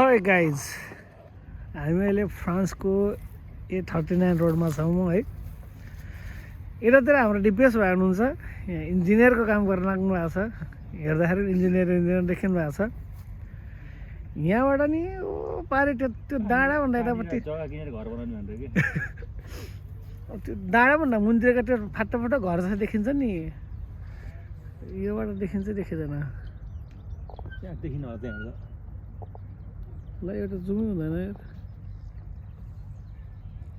Hi guys, हामी अहिले फ्रान्सको A39 रोडमा छौँ है। यतातिर हाम्रो डिपिएस भाइ हुनुहुन्छ, यहाँ इन्जिनियरको काम गर्न लाग्नु भएको छ। हेर्दाखेरि इन्जिनियर देख्नु भएको छ। यहाँबाट नि पारे त्यो डाँडाभन्दा यतापट्टि जग्गा किनेर घर बनाउने भनेर के त्यो डाँडाभन्दा मुनितिरको त्यो फाटो घर जस्तो देखिन्छ नि, योबाट देखिन्छ देखिँदैन। त्यहाँ देखिन होला त्यहाँ ल एउटा जुमै हुँदैन,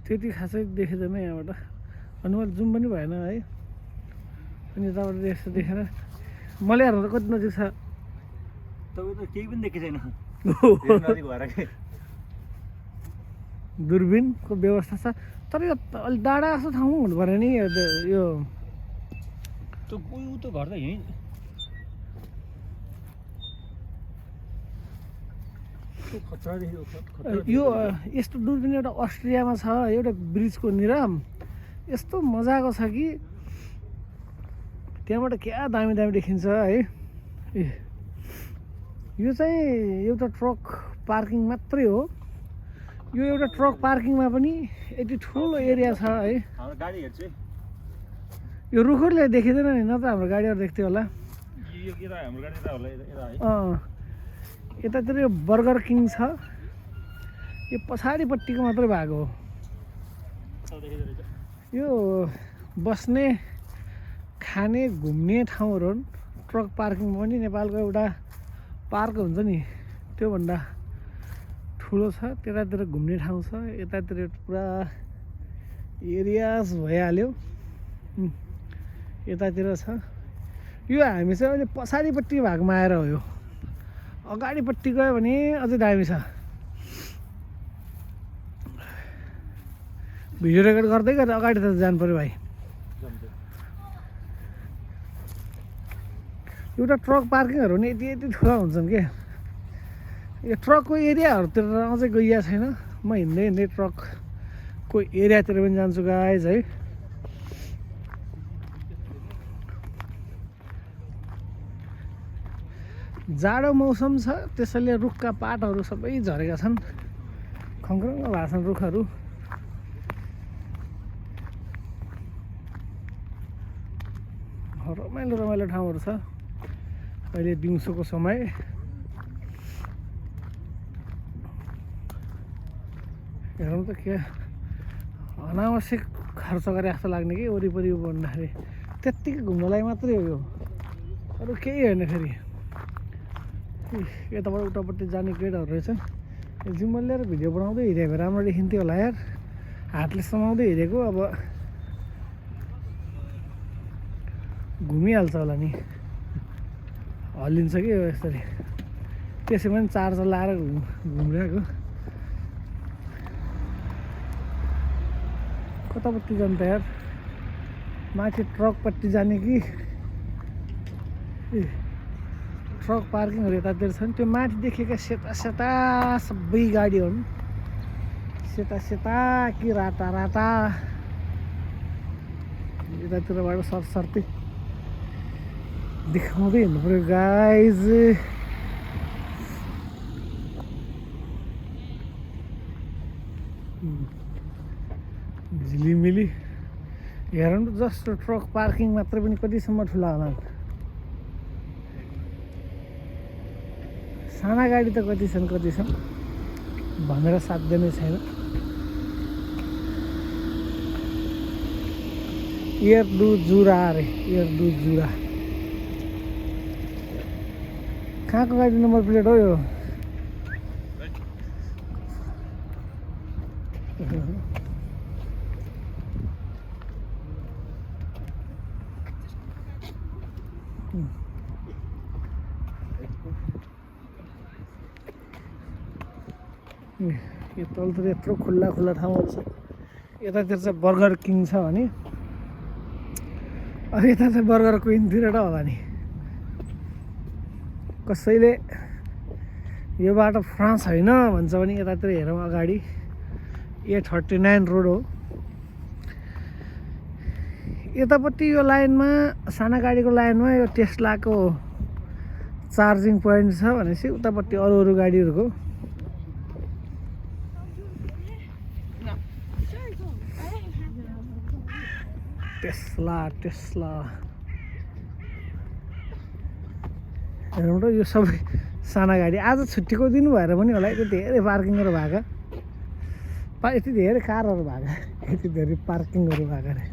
त्यति खासै देखिँदैन यहाँबाट। अनि मैले जुम पनि भएन है। अनि यताबाट यस्तो देखेर मल्याहरू त कति नजिक छ, तपाईँ त केही पनि देखेको छैन। दूरबीनको व्यवस्था छ, तर यो अलिक डाँडा जस्तो ठाउँ हुनु पऱ्यो नि। यो त्यो घर त यहीँ यो यस्तो दूरबीन एउटा अस्ट्रियामा छ, एउटा ब्रिजको निर यस्तो मजाको छ कि त्यहाँबाट क्या दामी दामी देखिन्छ है। यो चाहिँ एउटा ट्रक पार्किङ मात्रै हो। यो एउटा ट्रक पार्किङमा पनि यति ठुलो एरिया छ है। हाम्रो गाडी हेर्छु यो रुखहरूले देखिँदैन नि, नत्र हाम्रो गाडीहरू देख्थ्यो होला। यो के हाम्रो गाडी होला यता है। यतातिर यो बर्गर किङ छ, यो पछाडिपट्टिको मात्रै भाग हो। यो बस्ने खाने घुम्ने ठाउँहरू हुन्। ट्रक पार्किङ पनि नेपालको एउटा पार्क हुन्छ नि, त्योभन्दा ठुलो छ। त्यतातिर घुम्ने ठाउँ छ, यतातिर पुरा एरियाज भइहाल्यो। यतातिर छ। यो हामी चाहिँ अहिले पछाडिपट्टि भागमा आएर हो। यो अगाडिपट्टि गयो भने अझै दामी छ। भिडियो रेकर्ड गर्दै गरेर अगाडि त जानु पऱ्यो भाइ। एउटा ट्रक पार्किङहरू पनि यति यति ठुला हुन्छन् क्या। यो ट्रकको एरियाहरूतिर अझै गइया छैन। म हिँड्दै हिँड्दै ट्रकको एरियातिर पनि जान्छु गाइज है। जाडो मौसम छ, त्यसैले रुखका पातहरू सबै झरेका छन्, खङ्क्रङ्ग भएको छन् रुखहरू। रमाइलो रमाइलो ठाउँहरू छ अहिले दिउँसोको समय। हेरौँ त के अनावश्यक खर्च गरे जस्तो लाग्ने कि वरिपरि भन्दाखेरि त्यत्तिकै घुम्नलाई मात्रै हो यो, अरू केही होइन। फेरि यताबाट उतापट्टि जाने गेटहरू रहेछन्। जिम्मल लिएर भिडियो बनाउँदै हिँडेको राम्रो देखिन्थ्यो होला यार, हातले समाउँदै हिँडेको। अब घुमिहाल्छ होला नि, हल्लिन्छ कि यसरी। त्यसै पनि चार्जर लाएर घुमिरहेको। कतापट्टि जानु त यार, माथि ट्रकपट्टि जाने कि ट्रक पार्किङहरू यतातिर छन्। त्यो माथि देखेका सेता सेता सबै गाडी हुन्, सेता सेता कि राता राता। यतातिरबाट सरसर्ती देखाउँदै हिँड्नु पऱ्यो गाइज। झिलिमिली हेरौँ जस्तो ट्रक पार्किङ मात्र पनि कतिसम्म ठुला होला। साना गाडी त कति छन् भनेर साध्य नै छैन। एयरडु जुरा अरे, एयरडु जुरा। कहाँको गाडी नम्बर प्लेट हो यो? यो तलतिर यत्रो खुल्ला खुल्ला ठाउँहरू छ। यतातिर चाहिँ बर्गर किङ छ भने, अब यता चाहिँ बर्गर क्विनतिर होला नि। कसैले यो बाटो फ्रान्स होइन भन्छ भने यतातिर हेरौँ अगाडि A39 रोड हो। यतापट्टि यो लाइनमा साना गाडीको लाइनमा यो टेस्लाको चार्जिङ पोइन्ट छ भनेपछि उतापट्टि अरू गाडीहरूको टेस्ला हेरौँ त यो सबै साना गाडी आज छुट्टीको दिन भएर पनि होला यति धेरै पार्किङहरू भएको यति धेरै कारहरू भएको यति धेरै पार्किङहरू भएको अरे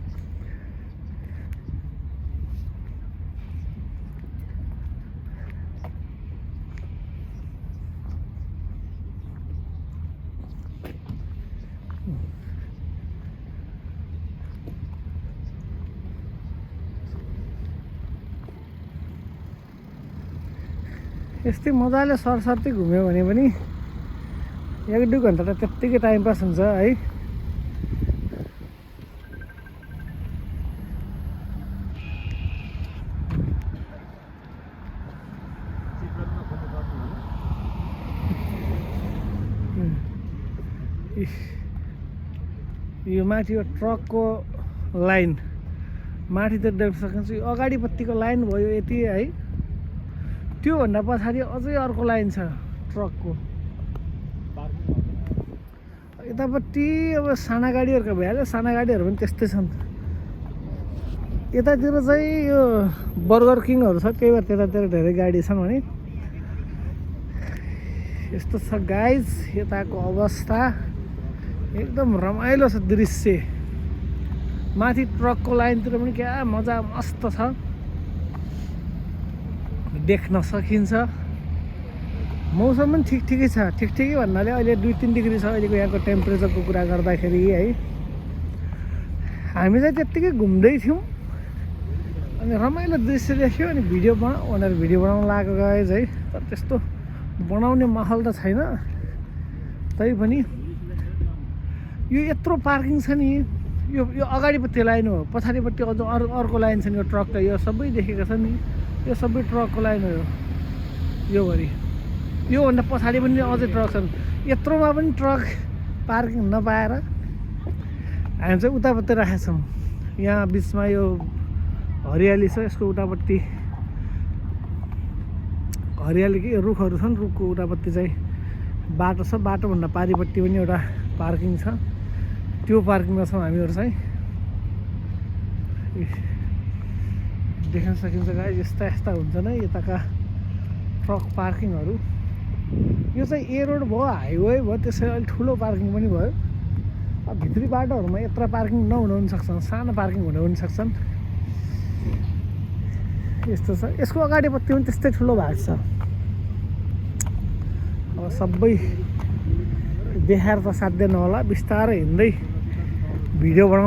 यस्तै मजाले सरसर्ती घुम्यो भने पनि 1-2 घन्टा त त्यत्तिकै टाइम पास हुन्छ है यो माथि यो ट्रकको लाइन माथि त देख्न सकिन्छ यो अगाडिपट्टिको लाइन भयो यति है त्योभन्दा पछाडि अझै अर्को लाइन छ ट्रकको यतापट्टि अब साना गाडीहरूको भइहाल्यो साना गाडीहरू पनि त्यस्तै छन् यतातिर चाहिँ यो बर्गर किङहरू छ त्यही भएर त्यतातिर धेरै गाडी छन् भने यस्तो छ गाइज यताको अवस्था एकदम रमाइलो छ दृश्य माथि ट्रकको लाइनतिर पनि क्या मजा मस्त छ देख्न सकिन्छ मौसम पनि ठिकै छ ठिकै भन्नाले अहिले 2-3 डिग्री छ अहिलेको यहाँको टेम्परेचरको कुरा गर्दाखेरि है हामी चाहिँ त्यत्तिकै घुम्दै थियौँ अनि रमाइलो दृश्य देख्यो अनि भिडियो बनाऊ भनेर भिडियो बनाउन लागेको गाइज है तर त्यस्तो बनाउने माहौल त छैन तै पनि यो यत्रो पार्किङ छ नि यो अगाडिपट्टि लाइन हो पछाडिपट्टि अझ अर्को लाइन छ नि यो ट्रकको यो सबै देखेको छ नि यो सबै ट्रकको लाइन हो योभरि योभन्दा पछाडि पनि अझै ट्रक छन् यत्रोमा पनि ट्रक पार्किङ नपाएर हामी चाहिँ उतापट्टि राखेका छौँ यहाँ बिचमा यो हरियाली छ यसको उतापट्टि हरियाली के रुखहरू छन् रुखको उतापट्टि चाहिँ बाटो छ बाटोभन्दा पारिपट्टि पनि एउटा पार्किङ छ त्यो पार्किङमा छौँ हामीहरू चाहिँ देख्न सकिन्छ गाइस यस्ता हुन्छ नै यताका ट्रक पार्किङहरू यो चाहिँ ए रोड भयो हाइवे भयो त्यसैले अलिक ठुलो पार्किङ पनि भयो अब भित्री बाटोहरूमा यत्र पार्किङ नहुन पनि सक्छन् सानो पार्किङ हुन पनि सक्छन् यस्तो छ यसको अगाडिपट्टि पनि त्यस्तै ठुलो भएको छ अब सबै देखाएर त साध्य नहोला बिस्तारै हिँड्दै भिडियो बनाउँ